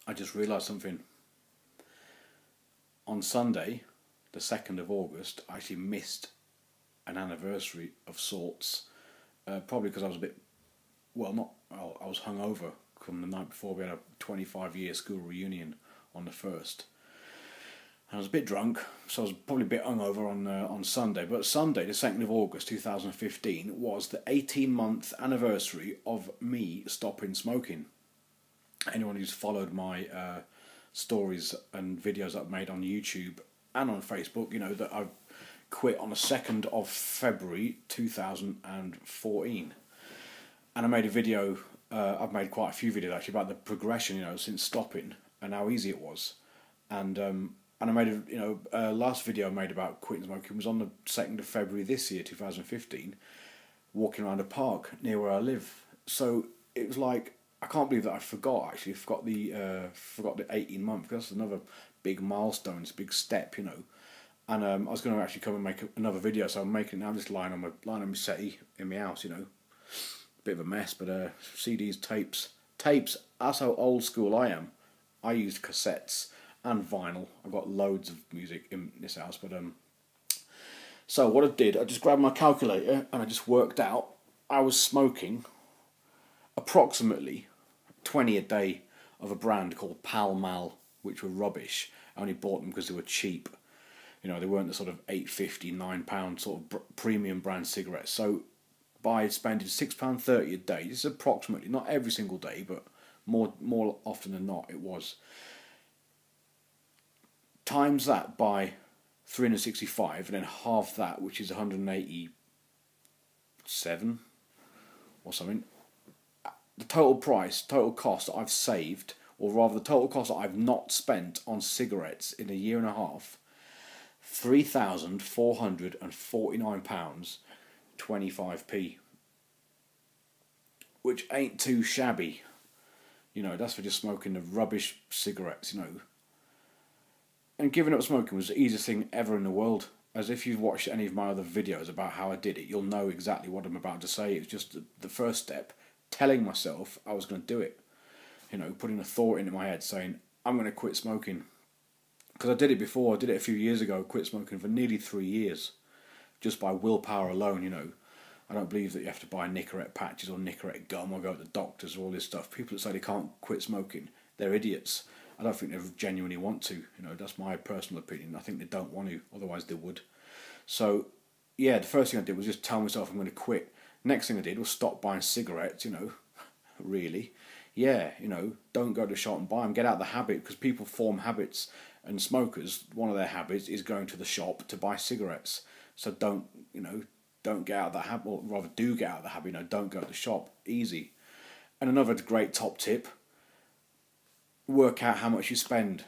I just realised something. On Sunday, the 2nd of August, I actually missed an anniversary of sorts. Probably because I was a bit, well, not, well, I was hungover from the night before. We had a 25-year school reunion on the 1st. I was a bit drunk, so I was probably a bit hungover on Sunday. But Sunday, the 2nd of August 2015, was the 18-month anniversary of me stopping smoking. Anyone who's followed my stories and videos that I've made on YouTube and on Facebook, you know that I quit on the 2nd of February 2014. And I made a video, I've made quite a few videos actually about the progression, you know, since stopping and how easy it was. And I made a, last video I made about quitting smoking was on the 2nd of February this year, 2015, walking around a park near where I live. So it was like, I can't believe that I forgot actually, forgot the 18 month, because that's another big milestone, it's a big step, you know. And I was going to actually come and make another video, so I'm making it now. I'm just lying on my settee in my house, you know. Bit of a mess, but CDs, tapes. That's how old school I am. I used cassettes and vinyl. I've got loads of music in this house, but so what I did, I just grabbed my calculator and I just worked out I was smoking approximately 20 a day of a brand called Pall Mall, which were rubbish. I only bought them because they were cheap. You know, they weren't the sort of £8.50, £9 sort of premium brand cigarettes. So by spending £6.30 a day, this is approximately, not every single day, but more often than not it was, times that by 365 and then half that, which is 187 or something, the total cost that I've saved, or rather the total cost that I've not spent on cigarettes in a year and a half, £3,449 25p, which ain't too shabby. You know, that's for just smoking the rubbish cigarettes, you know. And giving up smoking was the easiest thing ever in the world. As if you've watched any of my other videos about how I did it, you'll know exactly what I'm about to say. It's just the first step, telling myself I was going to do it. You know, putting a thought into my head saying, I'm going to quit smoking. Because I did it before, I did it a few years ago, quit smoking for nearly 3 years. Just by willpower alone, you know. I don't believe that you have to buy Nicorette patches or Nicorette gum or go to the doctors or all this stuff. People that say they can't quit smoking, they're idiots. I don't think they genuinely want to. You know, that's my personal opinion. I think they don't want to, otherwise they would. So, yeah, the first thing I did was just tell myself I'm going to quit. Next thing I did was stop buying cigarettes, you know, really. Yeah, you know, don't go to the shop and buy them. Get out of the habit, because people form habits, and smokers, one of their habits is going to the shop to buy cigarettes. So don't get out of that habit, or rather do get out of the habit, you know, don't go to the shop. Easy. And another great top tip, work out how much you spend.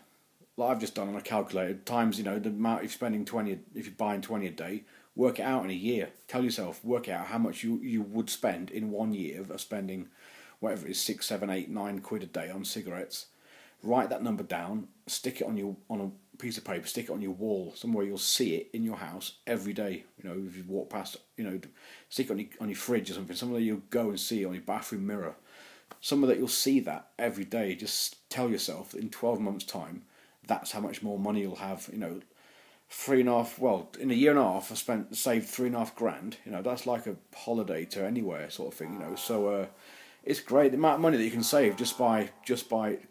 Like I've just done on a calculator, times, you know, the amount you're spending 20, if you're buying 20 a day, work it out in a year. Tell yourself, work out how much you would spend in 1 year of spending whatever it is, 6, 7, 8, 9 quid a day on cigarettes. Write that number down, stick it on a piece of paper, stick it on your wall, somewhere you'll see it in your house every day. You know, if you walk past, you know, stick it on your fridge or something, somewhere you'll go and see it on your bathroom mirror. Somewhere that you'll see that every day. Just tell yourself that in 12 months' time, that's how much more money you'll have. You know, 3.5, well, in a year and a half, I saved 3.5 grand. You know, that's like a holiday to anywhere sort of thing, you know. So, it's great, the amount of money that you can save just by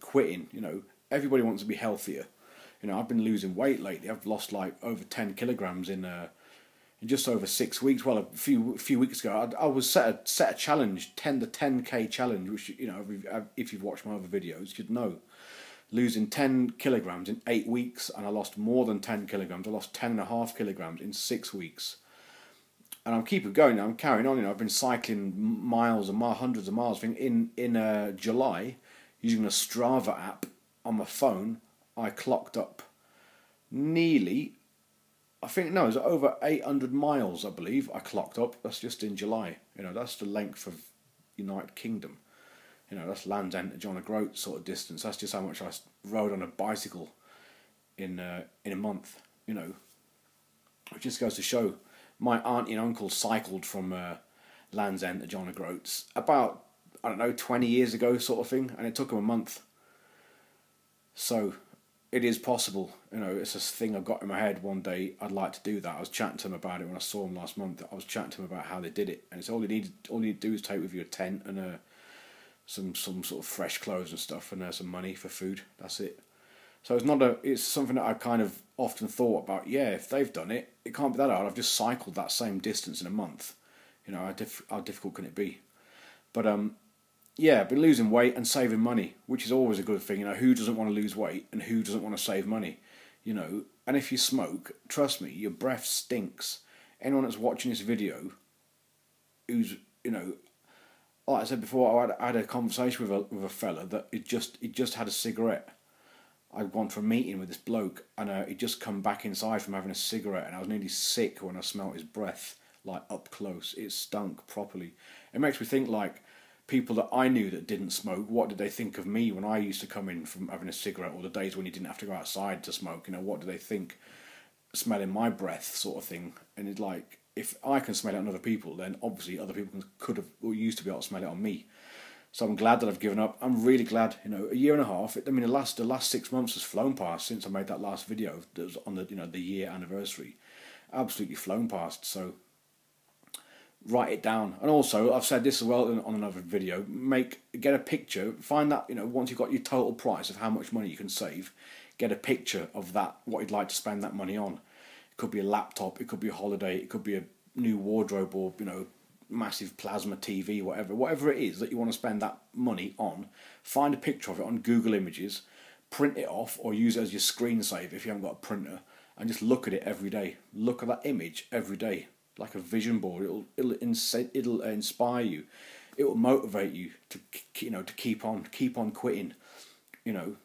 quitting. You know, everybody wants to be healthier. You know, I've been losing weight lately. I've lost like over 10 kilograms in just over 6 weeks. Well, a few weeks ago, I was set a challenge, the 10k challenge, which, you know, if you've watched my other videos, you'd know. Losing 10 kilograms in 8 weeks, and I lost more than 10 kilograms. I lost 10.5 kilograms in 6 weeks. And I'm keeping going now. I'm carrying on. You know, I've been cycling miles and miles, hundreds of miles. I think in July, using a Strava app on my phone, I clocked up nearly, I think, no, it was over 800 miles, I believe, I clocked up. That's just in July. You know, that's the length of United Kingdom. You know, that's Land's End to John O'Groats sort of distance. That's just how much I rode on a bicycle in a month. You know, it just goes to show. My auntie and uncle cycled from Land's End to John O'Groats about, I don't know, 20 years ago sort of thing, and it took them a month. So it is possible. You know, it's a thing I got in my head one day. I'd like to do that. I was chatting to him about it when I saw him last month. I was chatting to him about how they did it, and it's all you need to do is take with you a tent and some sort of fresh clothes and stuff, and some money for food. That's it. So it's something that I kind of often thought about. Yeah, if they've done it, it can't be that hard. I've just cycled that same distance in a month. You know, how difficult can it be? But yeah, but losing weight and saving money, which is always a good thing. You know, who doesn't want to lose weight and who doesn't want to save money? You know, and if you smoke, trust me, your breath stinks. Anyone that's watching this video, who's, you know, like I said before, I had a conversation with a fella that he just had a cigarette. I'd gone for a meeting with this bloke, and he'd just come back inside from having a cigarette, and I was nearly sick when I smelt his breath, like up close. It stunk properly. It makes me think, like, people that I knew that didn't smoke, what did they think of me when I used to come in from having a cigarette, or the days when you didn't have to go outside to smoke? You know, what do they think, smelling my breath, sort of thing? And it's like, if I can smell it on other people, then obviously other people could have or used to be able to smell it on me. So I'm glad that I've given up. I'm really glad. You know, a year and a half. I mean, the last 6 months has flown past since I made that last video that was on the year anniversary. Absolutely flown past. So write it down. And also, I've said this as well on another video. Get a picture. Find that, you know, once you've got your total price of how much money you can save, get a picture of that, what you'd like to spend that money on. It could be a laptop. It could be a holiday. It could be a new wardrobe, or, you know, massive plasma TV, whatever it is that you want to spend that money on. Find a picture of it on Google Images, print it off, or use it as your screensaver if you haven't got a printer, and just look at it every day. Look at that image every day, like a vision board. It'll inspire you. It will motivate you to, you know, to keep on quitting. You know,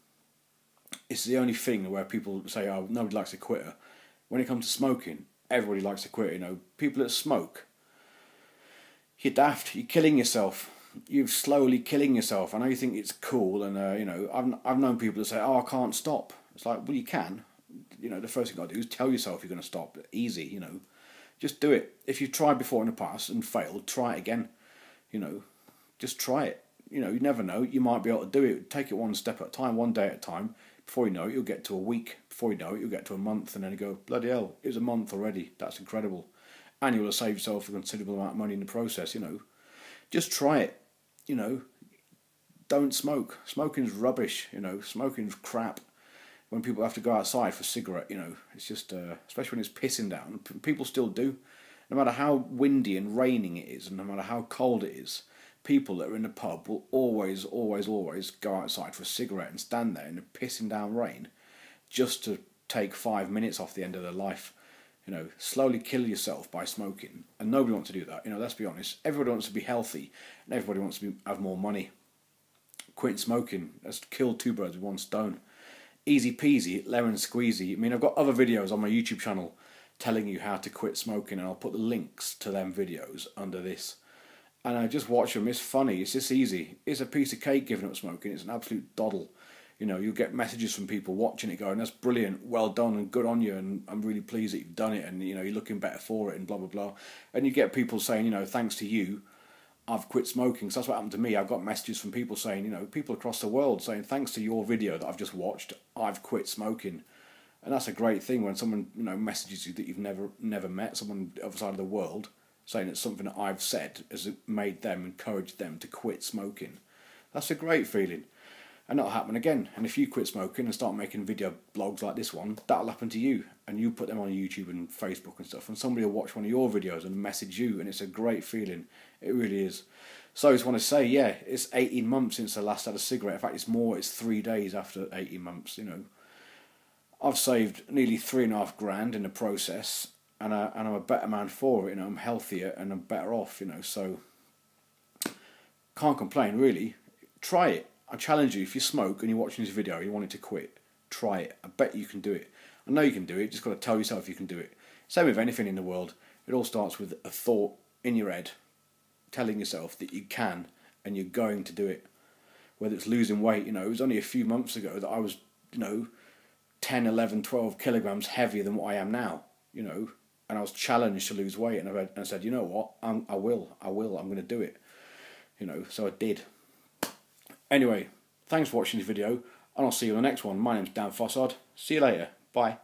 it's the only thing where people say, "Oh, nobody likes a quitter." When it comes to smoking, everybody likes to quit. You know, people that smoke, you're daft. You're killing yourself. You're slowly killing yourself. I know you think it's cool, and you know, I've known people that say, "Oh, I can't stop." It's like, well, you can. You know, the first thing you got to do is tell yourself you're going to stop. Easy, you know, just do it. If you've tried before in the past and failed, try it again. You know, just try it. You know, you never know. You might be able to do it. Take it one step at a time, one day at a time. Before you know it, you'll get to a week. Before you know it, you'll get to a month, and then you go, bloody hell, it was a month already. That's incredible. And you'll have saved yourself a considerable amount of money in the process, you know. Just try it, you know. Don't smoke. Smoking's rubbish, you know. Smoking's crap. When people have to go outside for a cigarette, you know, it's just, especially when it's pissing down, people still do. No matter how windy and raining it is, and no matter how cold it is, people that are in the pub will always go outside for a cigarette and stand there in the pissing down rain just to take 5 minutes off the end of their life. You know, slowly kill yourself by smoking, and nobody wants to do that. You know, let's be honest. Everybody wants to be healthy, and everybody wants to have more money. Quitting smoking, that's killed two birds with one stone. Easy peasy, lemon squeezy. I mean, I've got other videos on my YouTube channel telling you how to quit smoking, and I'll put the links to them videos under this. And I just watch them. It's funny. It's just easy. It's a piece of cake giving up smoking. It's an absolute doddle. You know, you'll get messages from people watching it going, "That's brilliant, well done, and good on you, and I'm really pleased that you've done it, and, you know, you're looking better for it, and blah, blah, blah." And you get people saying, you know, "Thanks to you, I've quit smoking." So that's what happened to me. I've got messages from people saying, you know, people across the world saying, "Thanks to your video that I've just watched, I've quit smoking." And that's a great thing when someone, you know, messages you that you've never met, someone on the other side of the world, saying that something that I've said has made them, encouraged them to quit smoking. That's a great feeling. And that'll happen again. And if you quit smoking and start making video blogs like this one, that'll happen to you. And you put them on YouTube and Facebook and stuff, and somebody will watch one of your videos and message you, and it's a great feeling. It really is. So I just want to say, yeah, it's 18 months since I last had a cigarette. In fact, it's more, it's 3 days after 18 months, you know. I've saved nearly 3.5 grand in the process, and I'm a better man for it, you know. I'm healthier and I'm better off, you know, so can't complain, really. Try it. I challenge you, if you smoke and you're watching this video and you want it to quit, try it. I bet you can do it. I know you can do it, just got to tell yourself you can do it. Same with anything in the world. It all starts with a thought in your head, telling yourself that you can and you're going to do it. Whether it's losing weight, you know, it was only a few months ago that I was, you know, 10, 11, 12 kilograms heavier than what I am now, you know, and I was challenged to lose weight, and I said, you know what, I'm going to do it, you know, so I did. Anyway, thanks for watching this video. and I'll see you on the next one. My name's Dan Fossard. See you later. Bye.